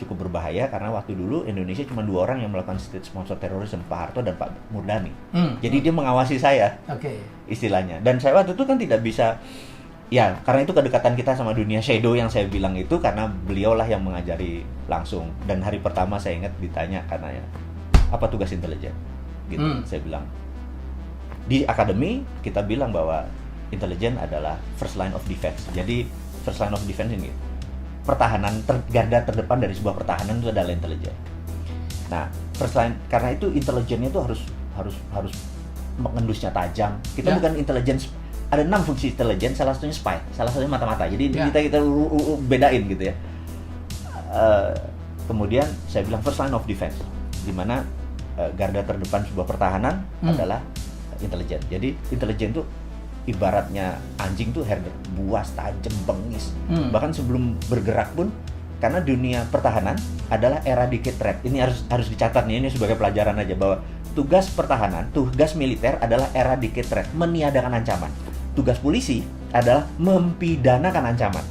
cukup berbahaya karena waktu dulu Indonesia cuma 2 orang yang melakukan state sponsor terorisme, Pak Harto dan Pak Murdani. Jadi dia mengawasi saya, istilahnya. Dan saya waktu itu kan tidak bisa, ya karena itu kedekatan kita sama dunia shadow yang saya bilang itu karena beliaulah yang mengajari langsung. Dan hari pertama saya ingat ditanya karena ya, apa tugas intelijen? Gitu, saya bilang. Di akademi kita bilang bahwa intelijen adalah first line of defense. Jadi first line of defense ini pertahanan garda terdepan dari sebuah pertahanan itu adalah intelijen. Nah, first line karena itu intelijennya itu harus mengendusnya tajam. Kita bukan intelijen, ada 6 fungsi intelijen, salah satunya spy, salah satunya mata-mata. Jadi kita bedain gitu ya. Kemudian saya bilang first line of defense, di mana garda terdepan sebuah pertahanan adalah intelijen. Jadi intelijen itu ibaratnya anjing tuh buas, tajam, bengis. Bahkan sebelum bergerak pun, karena dunia pertahanan adalah eradicate threat. Ini harus dicatat nih, ini sebagai pelajaran aja bahwa tugas pertahanan, tugas militer adalah eradicate threat, meniadakan ancaman. Tugas polisi adalah mempidanakan ancaman.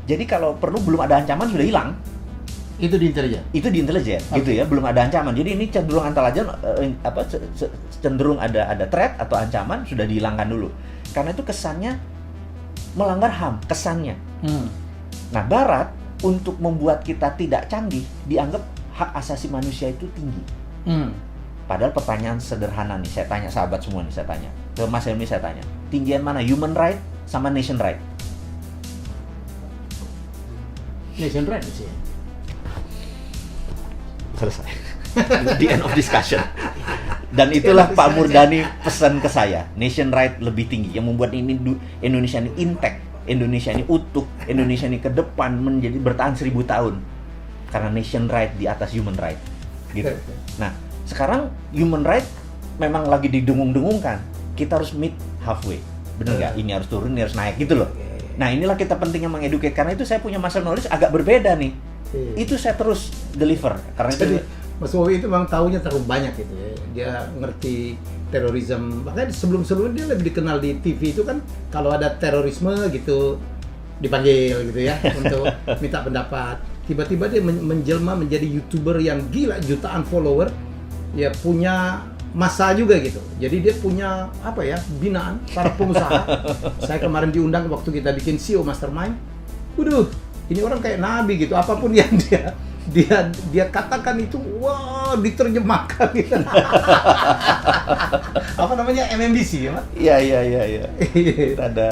Jadi kalau perlu belum ada ancaman sudah hilang. Itu di intelijen. Itu di intelijen, gitu ya, belum ada ancaman. Jadi ini cenderung antara cenderung ada threat atau ancaman sudah dihilangkan dulu. Karena itu kesannya melanggar HAM, kesannya. Nah, Barat untuk membuat kita tidak canggih dianggap hak asasi manusia itu tinggi. Padahal pertanyaan sederhana nih, saya tanya sahabat semua nih, saya tanya ke Mas Helmi, saya tanya, tinggian mana human right sama nation right? Nation right sih. Selesai. The end of discussion. Dan itulah Pak Murdani pesan ke saya, nation right lebih tinggi, yang membuat ini Indonesia ini intact, Indonesia ini utuh, Indonesia ini ke depan menjadi bertahan 1000 tahun karena nation right di atas human right, gitu. Nah, sekarang human right memang lagi didengung-dengungkan, kita harus meet halfway, bener nggak? Ini harus turun, ini harus naik, gitu loh. Nah, inilah kita pentingnya mengedukasi, karena itu saya punya masalah knowledge agak berbeda nih. Itu saya terus deliver karena jadi, itu Mas Wowi itu memang tahunya terlalu banyak gitu ya. Dia ngerti terorisme. Makanya sebelum-sebelumnya dia lebih dikenal di TV itu kan kalau ada terorisme gitu dipanggil gitu ya untuk minta pendapat. Tiba-tiba dia menjelma menjadi YouTuber yang gila, jutaan follower. Ya punya masa juga gitu. Jadi dia punya apa ya? Binaan para pengusaha. Saya kemarin diundang waktu kita bikin CEO Mastermind. Waduh, ini orang kayak nabi gitu, apapun yang dia katakan itu, wah, diterjemahkan gitu. Apa namanya, MMBC ya, Pak? Iya. Ada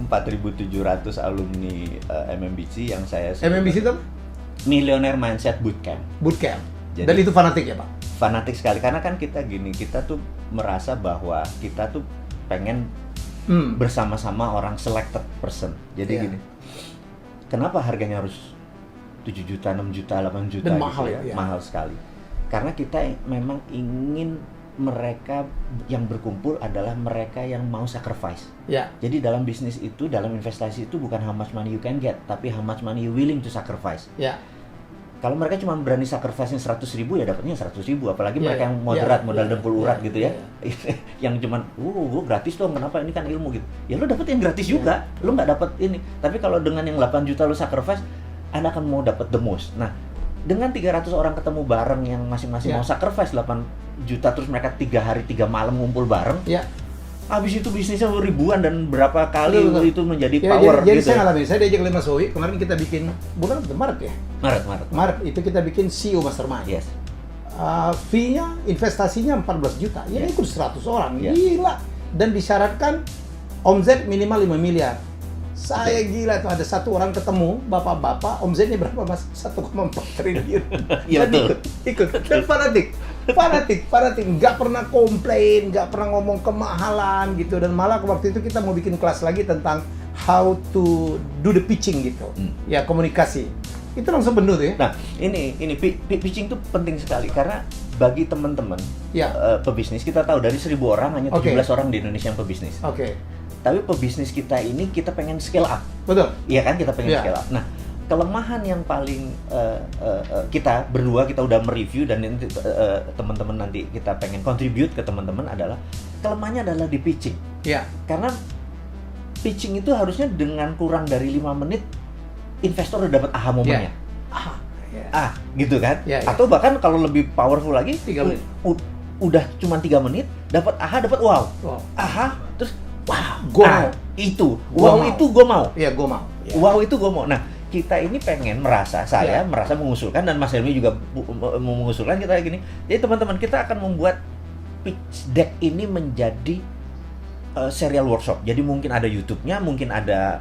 4.700 alumni MMBC yang saya MMBC itu Millionaire Mindset Bootcamp. Jadi, dan itu fanatik ya, Pak? Fanatik sekali, karena kan kita gini, kita tuh merasa bahwa kita tuh pengen bersama-sama orang selected person. Jadi gini, kenapa harganya harus 7 juta, 6 juta, 8 juta? Dan gitu mahal ya? Mahal sekali. Karena kita memang ingin mereka yang berkumpul adalah mereka yang mau sacrifice. Jadi dalam bisnis itu, dalam investasi itu bukan how much money you can get, tapi how much money you willing to sacrifice. Kalau mereka cuma berani sacrifice-nya 100.000 ya dapatnya 100.000, apalagi mereka yang moderat, modal dempul urat gitu ya. Yang cuman gratis dong, kenapa, ini kan ilmu gitu. Ya lo dapet yang gratis juga, lo nggak dapet ini. Tapi kalau dengan yang 8 juta lo sacrifice, Anda akan mau dapet the most. Nah, dengan 300 orang ketemu bareng yang masing-masing mau sacrifice 8 juta, terus mereka 3 hari 3 malam ngumpul bareng. Habis itu bisnisnya ribuan dan berapa kali itu menjadi power jadi gitu. Saya ngalamin, saya diajak oleh Mas Wowi, kemarin kita bikin, bulan Maret ya? Maret, itu kita bikin CEO Mastermind. Fee-nya, investasinya 14 juta, ya ikut 100 orang, gila. Dan disyaratkan omset minimal 5 miliar. Saya gila tuh, ada satu orang ketemu, bapak-bapak, omsetnya berapa Mas? 1,4 triliun. Iya betul. Ikut. Dan fanatik, nggak pernah komplain, nggak pernah ngomong kemahalan gitu. Dan malah waktu itu kita mau bikin kelas lagi tentang how to do the pitching gitu. Ya, komunikasi. Itu langsung penuh tuh ya. Nah, ini pitching tuh penting sekali karena bagi teman-teman pebisnis, kita tahu dari 1.000 orang hanya 17 orang di Indonesia yang pebisnis. Tapi pebisnis kita ini kita pengen scale up. Betul. Iya kan, kita pengen scale up. Nah, kelemahan yang paling kita berdua kita udah mereview dan teman-teman nanti kita pengen contribute ke teman-teman adalah kelemahannya adalah di pitching. Karena pitching itu harusnya dengan kurang dari 5 menit investor udah dapat aha momennya. gitu kan. Atau bahkan kalau lebih powerful lagi 3 menit. Udah cuma 3 menit dapat dapat wow. Terus wow, itu gue mau. Iya, gue mau. Wow, itu gue mau. Nah, kita ini pengen saya merasa mengusulkan, dan Mas Helmi juga mengusulkan kita gini. Jadi teman-teman, kita akan membuat pitch deck ini menjadi serial workshop. Jadi mungkin ada YouTube-nya, mungkin ada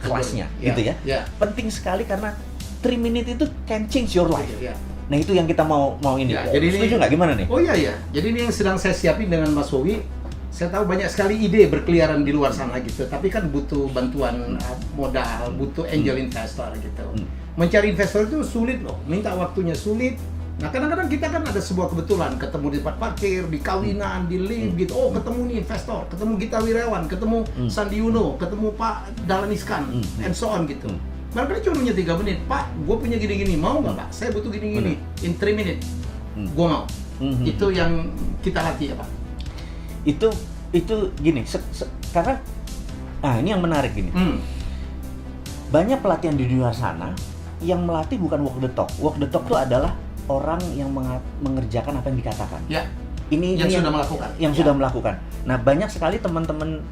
kelasnya, gitu ya. Penting sekali karena 3 minutes itu can change your life. Nah, itu yang kita mau ini. Jadi setuju nggak, gimana nih? Oh iya. Jadi ini yang sedang saya siapin dengan Mas Wowi. Saya tahu banyak sekali ide berkeliaran di luar sana gitu, tapi kan butuh bantuan modal, butuh angel investor gitu. Mencari investor itu sulit loh, minta waktunya sulit. Nah, kadang-kadang kita kan ada sebuah kebetulan, ketemu di tempat parkir, di kawinan, di lift gitu. Oh, ketemu nih investor, ketemu Gita Wirawan, ketemu Sandi Uno, ketemu Pak Dahlan Iskan, and so on gitu. Mereka cuma punya 3 menit, Pak, gue punya gini-gini, mau nggak Pak? Saya butuh gini-gini, in 3 minutes, gue mau. Itu yang kita latih ya Pak. Itu gini, karena ini yang menarik gini. Banyak pelatihan di luar sana yang melatih bukan walk the talk. Walk the talk itu adalah orang yang mengerjakan apa yang dikatakan. Ini sudah melakukan. Yang sudah melakukan. Nah, banyak sekali teman-teman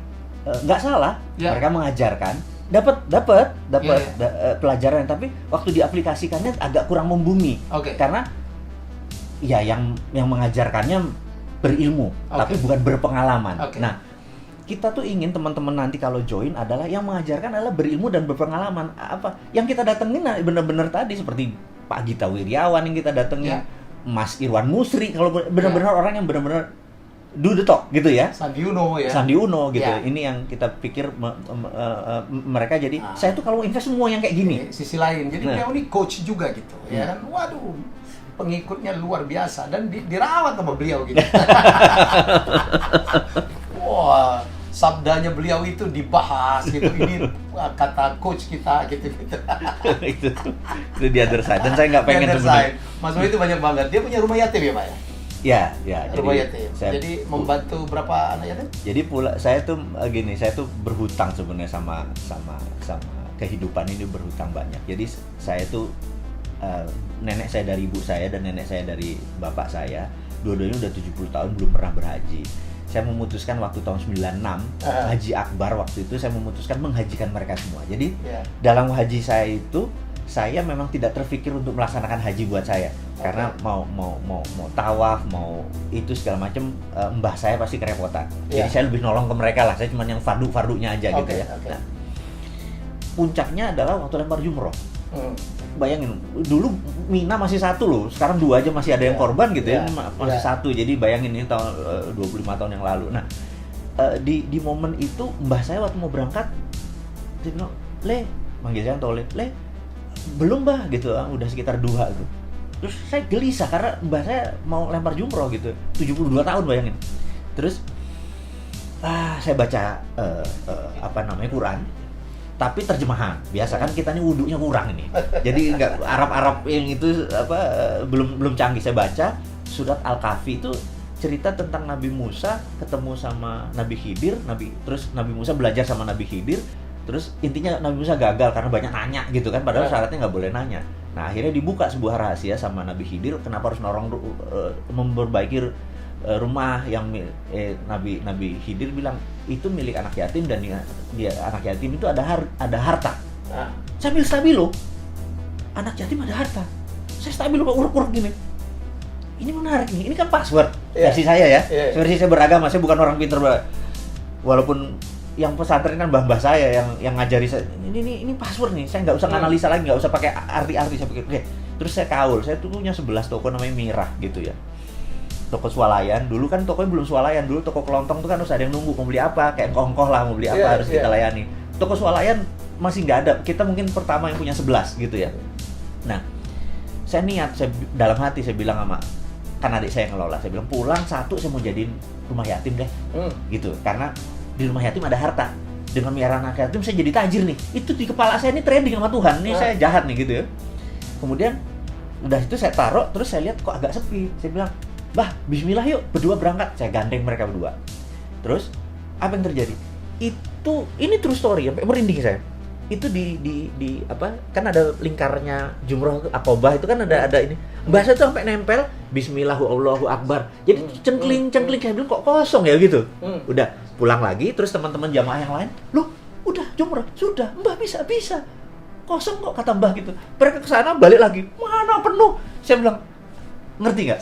nggak salah, mereka mengajarkan, dapat pelajaran, tapi waktu diaplikasikannya agak kurang membumi. Karena yang mengajarkannya berilmu, tapi bukan berpengalaman. Nah, kita tuh ingin teman-teman nanti kalau join adalah yang mengajarkan adalah berilmu dan berpengalaman. Apa yang kita datengin benar-benar tadi seperti Pak Gita Wirjawan yang kita datengin, Mas Irwan Musri, kalau benar-benar orang yang benar-benar do the talk gitu ya. Sandi Uno gitu. Ini yang kita pikir mereka jadi saya tuh kalau invest semua yang kayak gini. Sisi lain, jadi beliau ini coach juga gitu, ya kan. Waduh, pengikutnya luar biasa dan dirawat sama beliau gitu. Wah, sabdanya beliau itu dibahas gitu. Ini kata coach kita gitu. Itu di other side. Dan saya nggak pengen sebenarnya. Mas Wowi itu banyak banget. Dia punya rumah yatim ya Pak ya? Ya. Rumah yatim. Jadi membantu berapa anak yatim? Jadi saya tuh berhutang sebenarnya sama kehidupan ini, berhutang banyak. Jadi saya tuh nenek saya dari ibu saya dan nenek saya dari bapak saya, dua-duanya udah 70 tahun belum pernah berhaji. Saya memutuskan waktu tahun 96 Haji Akbar, waktu itu saya memutuskan menghajikan mereka semua. Jadi dalam haji saya itu saya memang tidak terpikir untuk melaksanakan haji buat saya, karena mau tawaf, mau itu segala macam, mbah saya pasti kerepotan. Jadi saya lebih nolong ke mereka lah, saya cuma yang fardu-fardunya aja gitu ya. Nah, puncaknya adalah waktu lempar jumroh. Bayangin, dulu Mina masih 1 loh, sekarang 2 aja masih ada yang korban gitu ya, masih 1. Jadi bayangin ini tahun 25 tahun yang lalu. Nah, di momen itu mbah saya waktu mau berangkat dia bilang, "Le," manggil saya Tole, "Le, belum mbah," gitu, udah sekitar 2 gitu. Terus saya gelisah karena mbah saya mau lempar jumroh gitu, 72 tahun bayangin. Terus saya baca Quran, tapi terjemahan. Biasa kan kita nih wudunya kurang ini. Jadi nggak Arab yang itu belum canggih. Saya baca surat Al-Kahfi, itu cerita tentang Nabi Musa ketemu sama Nabi Khidir, terus Nabi Musa belajar sama Nabi Khidir. Terus intinya Nabi Musa gagal karena banyak nanya gitu kan, padahal syaratnya nggak boleh nanya. Nah, akhirnya dibuka sebuah rahasia sama Nabi Khidir, kenapa harus memperbaiki rumah yang Nabi Khidir bilang itu milik anak yatim, dan dia anak yatim itu ada harta. Saya ambil stabilo, anak yatim ada harta. Saya stabilo uruk-uruk gini. Ini menarik nih, ini kan password versi saya ya. Versi saya beragama, saya bukan orang pintar. Walaupun yang pesantren kan mbah-mbah saya yang ngajari saya, ini password nih, saya nggak usah analisa lagi, nggak usah pakai arti-arti. Saya pikir, oke. Terus saya kaul, saya tuh punya 11 toko namanya Mirah gitu ya. Toko swalayan, dulu kan tokonya belum swalayan, dulu toko kelontong tuh kan harus ada yang nunggu, mau beli apa, kayak kongkoh lah, mau beli apa harus kita layani. Toko swalayan masih nggak ada, kita mungkin pertama yang punya 11 gitu ya. Nah, saya niat, dalam hati saya bilang sama, kan adik saya yang ngelola, saya bilang pulang 1 saya mau jadiin rumah yatim deh, gitu, karena di rumah yatim ada harta. Dengan miara anak yatim saya jadi tajir nih. Itu di kepala saya ini trading sama Tuhan, nih saya jahat nih gitu ya. Kemudian udah itu saya taruh, terus saya lihat kok agak sepi, saya bilang, "Bah, bismillah yuk, berdua berangkat." Saya gandeng mereka berdua. Terus, apa yang terjadi? Ini true story, sampai merinding saya. itu di apa, kan ada lingkarnya jumroh Aqobah itu kan ada ini bahasa itu sampai nempel Bismillah Allahu Akbar, jadi cengkling saya bilang kok kosong ya gitu. Udah pulang lagi, terus teman-teman jamaah yang lain, loh udah jumroh sudah Mbah bisa kosong kok kata Mbah gitu. Mereka kesana balik lagi, mana penuh. Saya bilang ngerti nggak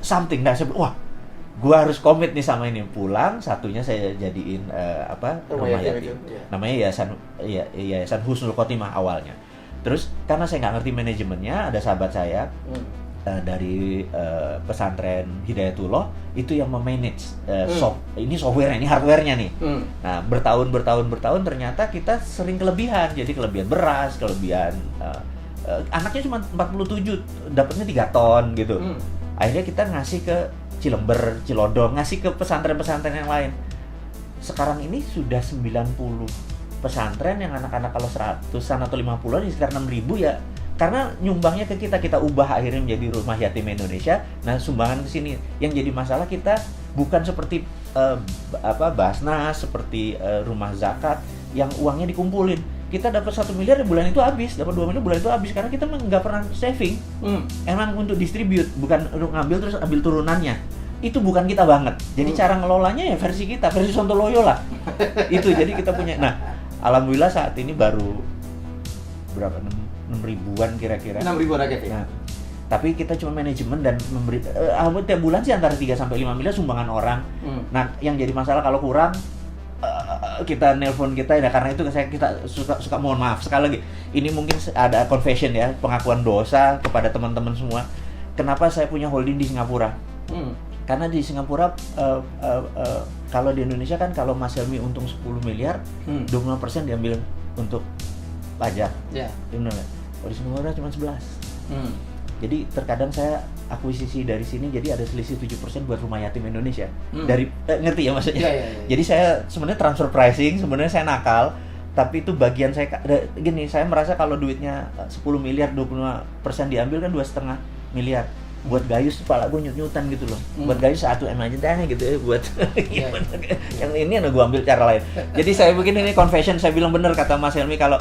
something. Nah saya bilang, wah gua harus komit nih sama ini. Pulang, satunya saya jadiin rumah yatim. Namanya Yayasan Husnul Khotimah awalnya. Terus karena saya nggak ngerti manajemennya, ada sahabat saya dari pesantren Hidayatullah itu yang memanage ini software-nya, ini hardware-nya nih. Nah bertahun ternyata kita sering kelebihan, jadi kelebihan beras, kelebihan anaknya cuma 47, dapatnya 3 ton gitu. Akhirnya kita ngasih ke Cilember, Cilodong, ngasih ke pesantren-pesantren yang lain. Sekarang ini sudah 90 pesantren yang anak-anak kalau 100-an atau 50-an ya sekitar 6.000 ya. Karena nyumbangnya ke kita ubah akhirnya menjadi Rumah Yatim Indonesia. Nah, sumbangan ke sini. Yang jadi masalah kita bukan seperti Basnas, seperti rumah zakat yang uangnya dikumpulin. Kita dapat 1 miliar bulan itu habis, dapat 2 miliar bulan itu habis karena kita nggak pernah saving. Emang untuk distribute, bukan untuk ngambil terus ambil turunannya. Itu bukan kita banget. Jadi cara ngelolanya ya versi kita, versi Sontoloyo lah. Itu jadi kita punya. Nah, alhamdulillah saat ini baru berapa 6 ribuan kira-kira. 6 ribuan rakyat ya. Nah, tapi kita cuma manajemen dan memberi tiap bulan sih antara 3 sampai 5 miliar sumbangan orang. Nah, yang jadi masalah kalau kurang kita nelpon kita ya, karena itu kita suka mohon maaf sekali lagi. Ini mungkin ada confession ya, pengakuan dosa kepada teman-teman semua. Kenapa saya punya holding di Singapura? Karena di Singapura kalau di Indonesia kan kalau Mas Helmi untung 10 miliar, 25% diambil untuk pajak. Iya. Di Singapura cuma 11. Jadi terkadang saya akuisisi dari sini, jadi ada selisih 7% buat Rumah Yatim Indonesia. Dari ngerti ya maksudnya? Ya. Jadi saya sebenarnya transfer pricing, sebenarnya saya nakal, tapi itu bagian saya gini, saya merasa kalau duitnya 10 miliar 25% diambil kan 2,5 miliar. Buat Gayus kepala gue nyut-nyutan gitu loh. Buat Gayus 1 M aja deh gitu ya buat yang ini gue ambil cara lain. Jadi saya bikin ini confession, saya bilang bener kata Mas Helmi, kalau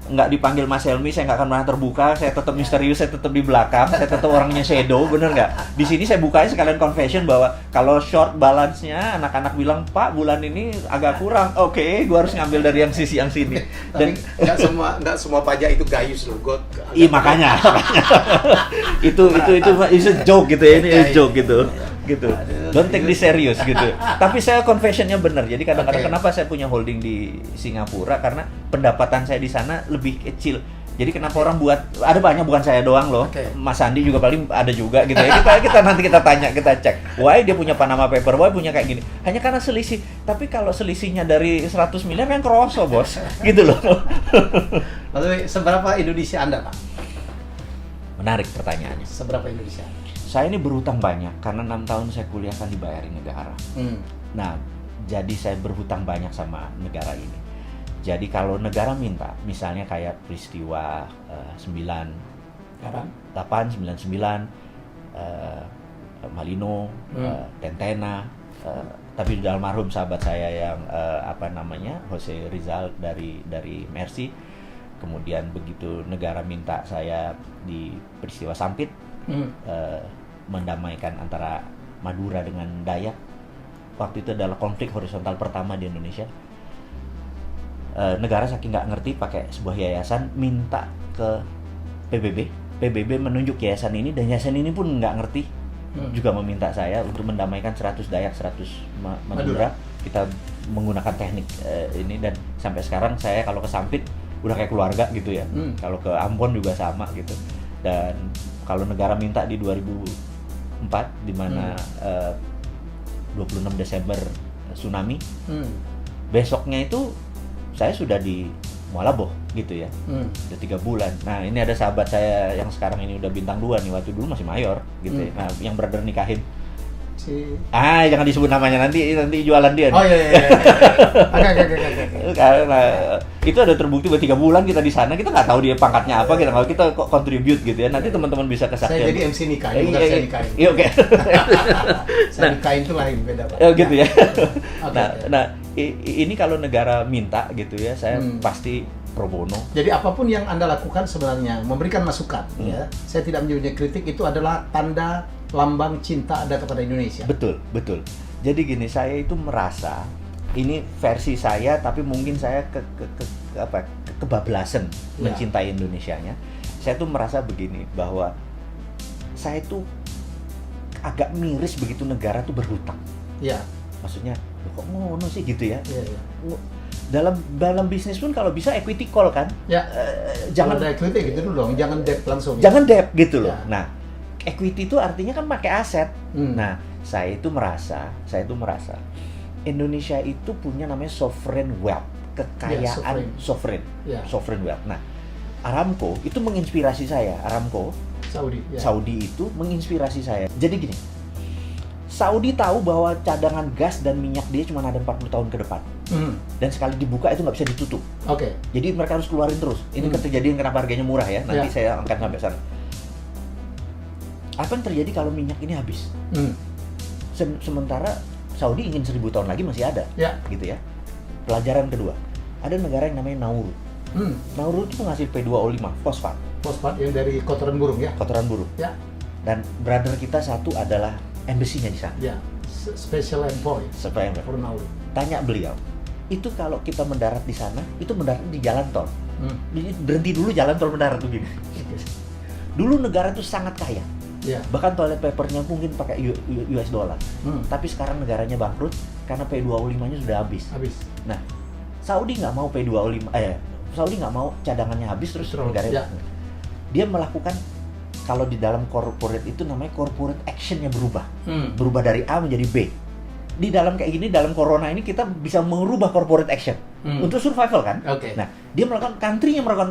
nggak dipanggil Mas Helmi, saya nggak akan pernah terbuka, saya tetap misterius, saya tetap di belakang, saya tetap orangnya shadow, bener nggak? Di sini saya bukanya sekalian confession bahwa kalau short balance-nya, anak-anak bilang, Pak bulan ini agak kurang, oke, gue harus ngambil dari yang sisi yang sini. Dan nggak semua pajak itu Gayus loh, iya makanya. itu joke gitu ya, ini joke gitu. Don't take this serious gitu. Tapi saya confessionnya benar. Jadi kadang-kadang kenapa saya punya holding di Singapura, karena pendapatan saya di sana lebih kecil. Jadi kenapa orang buat, ada banyak, bukan saya doang loh. Mas Andi juga paling ada juga gitu ya. Kita nanti kita tanya, kita cek. Why dia punya Panama Paper, why punya kayak gini. Hanya karena selisih. Tapi kalau selisihnya dari 100 miliar kan kroso, Bos. Gitu loh. Lalu seberapa Indonesia Anda, Pak? Menarik pertanyaannya. Seberapa Indonesia? Saya ini berhutang banyak karena 6 tahun saya kuliah kan dibayarin negara. Nah, jadi saya berhutang banyak sama negara ini. Jadi kalau negara minta, misalnya kayak peristiwa 98, 99, Malino, Tentena, tapi udah almarhum sahabat saya yang Jose Rizal dari Mercy. Kemudian begitu negara minta saya di peristiwa Sampit, mendamaikan antara Madura dengan Dayak. Waktu itu adalah konflik horizontal pertama di Indonesia. Negara saking nggak ngerti pakai sebuah yayasan, minta ke PBB menunjuk yayasan ini, dan yayasan ini pun nggak ngerti, juga meminta saya untuk mendamaikan 100 Dayak, 100 Madura. Kita menggunakan teknik ini, dan sampai sekarang saya kalau ke Sampit udah kayak keluarga gitu ya. Kalau ke Ambon juga sama gitu. Dan kalau negara minta di 2004, di mana 26 Desember tsunami, besoknya itu saya sudah di Mualaboh gitu ya, udah 3 bulan. Nah ini ada sahabat saya yang sekarang ini udah bintang 2 nih, waktu dulu masih mayor gitu ya. Nah yang brother nikahin jangan disebut namanya, nanti jualan dia. Oh iya. Karena itu ada terbukti buat 3 bulan kita di sana, kita nggak tahu dia pangkatnya apa, kita contribute gitu ya. Nanti teman-teman bisa kesaksian. Saya jadi MC nikahin, bukan saya nikahin. Iya oke. Saya nikahin itu lain, beda Pak. Gitu ya. Nah ini kalau negara minta gitu ya, saya pasti pro bono. Jadi apapun yang Anda lakukan sebenarnya memberikan masukan, ya. Saya tidak menyebutnya kritik, itu adalah tanda lambang cinta Anda kepada Indonesia. Betul, betul. Jadi gini, saya itu merasa ini versi saya, tapi mungkin saya kebablasan mencintai Indonesianya. Saya tuh merasa begini, bahwa saya tuh agak miris begitu negara tuh berhutang. Ya. Maksudnya, kok ngono sih gitu ya? Ya. Dalam bisnis pun kalau bisa equity call kan? Ya. Jangan ada equity gitu dulu dong, jangan debt langsung. Jangan debt gitu loh. Ya. Nah, equity itu artinya kan pakai aset. Nah, saya itu merasa Indonesia itu punya namanya sovereign wealth, kekayaan sovereign wealth. Nah, Aramco itu menginspirasi saya. Saudi itu menginspirasi saya. Jadi gini, Saudi tahu bahwa cadangan gas dan minyak dia cuma ada 40 tahun ke depan. Dan sekali dibuka itu nggak bisa ditutup. Jadi mereka harus keluarin terus. Ini kejadian kenapa harganya murah ya. Nanti saya akan sampai sana. Apa yang terjadi kalau minyak ini habis? Sementara Saudi ingin 1000 tahun lagi masih ada, gitu ya. Pelajaran kedua, ada negara yang namanya Nauru. Nauru itu menghasil P2O5, fosfat yang dari kotoran burung ya. Kotoran burung. Ya. Dan brother kita satu adalah embassy-nya di sana. Ya. Special envoy. For Nauru. Tanya beliau, itu kalau kita mendarat di sana, itu mendarat di jalan tol. Berhenti dulu jalan tol mendarat begini. Dulu negara itu sangat kaya. Ya. Bahkan toilet papernya mungkin pakai US dollar. Tapi sekarang negaranya bangkrut karena P2O5-nya sudah habis. Nah, Saudi nggak mau P2O5, Saudi nggak mau cadangannya habis terus negaranya. Dia melakukan, kalau di dalam corporate itu namanya corporate action-nya berubah. Berubah dari A menjadi B. Di dalam kayak gini, dalam corona ini kita bisa merubah corporate action untuk survival kan. Nah, dia melakukan, country-nya melakukan